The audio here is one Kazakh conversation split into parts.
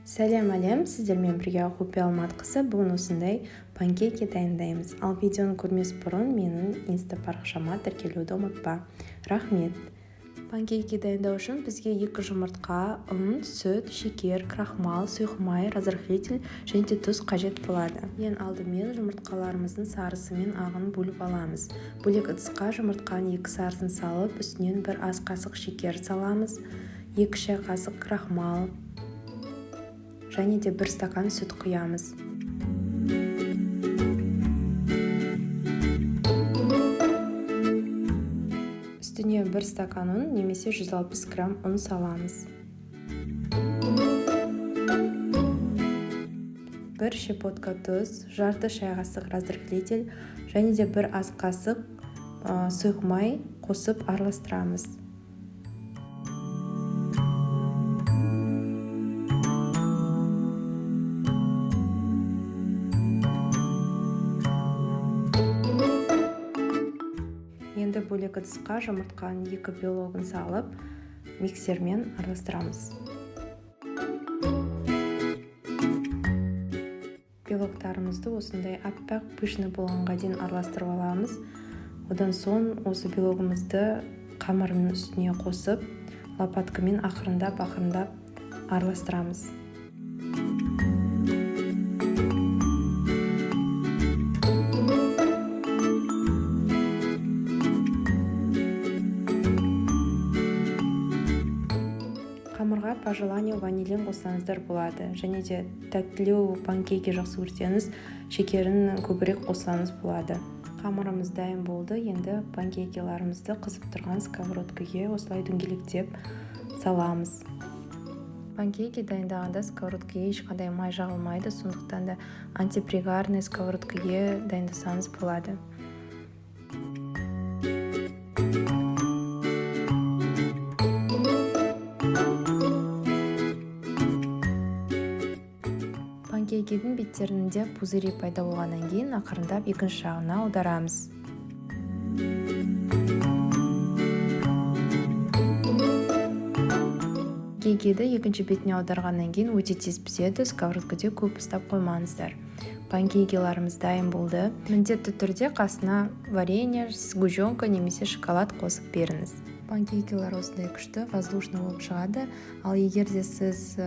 Сәлем әлем, сіздермен бірге Құпия Алматқызы. Бүгін осындай панкейки дайындаймыз. Ал видеоны көрмес бұрын менің инста парақшама тіркелуді ұмытпа. Рахмет. Панкейки дайындау үшін бізге 2 жұмыртқа, ұн, сүт, шекер, крахмал, сұйық май, разрыхлитель және де тұз қажет болады. Ең алдымен жұмыртқаларымыздың сарысы мен ағын бөліп аламыз. Бөлек ыдысқа жұмыртқаның 2 сарысын салып, үстінен 1 ас қасық шекер саламыз, 2 шай қасық крахмал және де 1 стакан сүт құямыз. Үстіне 1 стакан ұн немесе 160 грамм ұн саламыз. 1 щепотка тұз, жарты шай қасық разрыхлитель және де 1 ас қасық сұйық май қосып араластырамыз. Енді бөлек ыдысқа жұмыртқаның 2 белогын салып, миксермен араластырамыз. Белоктарымызды осындай аппақ пышны болғанға дейін араластырып аламыз. Одан соң осы белогымызды қамырының үстіне қосып, лопаткамен ақырындап араластырамыз. Қамырға по желанию ванилин қоссаңыздар болады, және де тәттілеу панкейки жақсы көрсеңіз, шекерін көбірек қоссаңыз болады. Қамырымыз дайын болды. Енді панкейкиларымызды қызып тұрған сковородкаға осылай дөңгелектеп саламыз. Панкейки дайындағанда сковородкаға ешқандай май жағылмайды, сондықтан да антипригарный сковородкаға дайындасаңыз болады. Панкейкидің беттерінде пузыри пайда болғаннан кейін ақырындап екінші жағына аударамыз. Панкейкиді екінші бетіне аударғаннан кейін өте тез піседі, сковородкада көп ұстап қоймаңыздар. Панкейкиларымыз дайын болды. Міндетті түрде қасына варенье, сгущенка немесе шоколад қосып беріңіз. Панкейкилар осындай күшті, воздушный болып шығады. Ал егер де сіз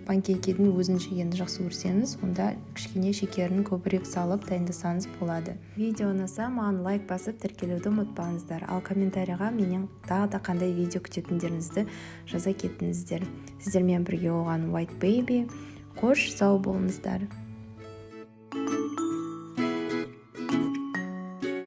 панкейкидің өзін жегенді жақсы көрсеңіз, онда кішкене шекерін көбірек салып дайындасаңыз болады. Видео ұнаса, маған лайк басып тіркелуді ұмытпаңыздар. Ал комментарийға менен тағы да қандай видео күтетіндеріңізді жаза кетіңіздер. Сіздермен бірге болған White Baby. Қош, сау болыңыздар.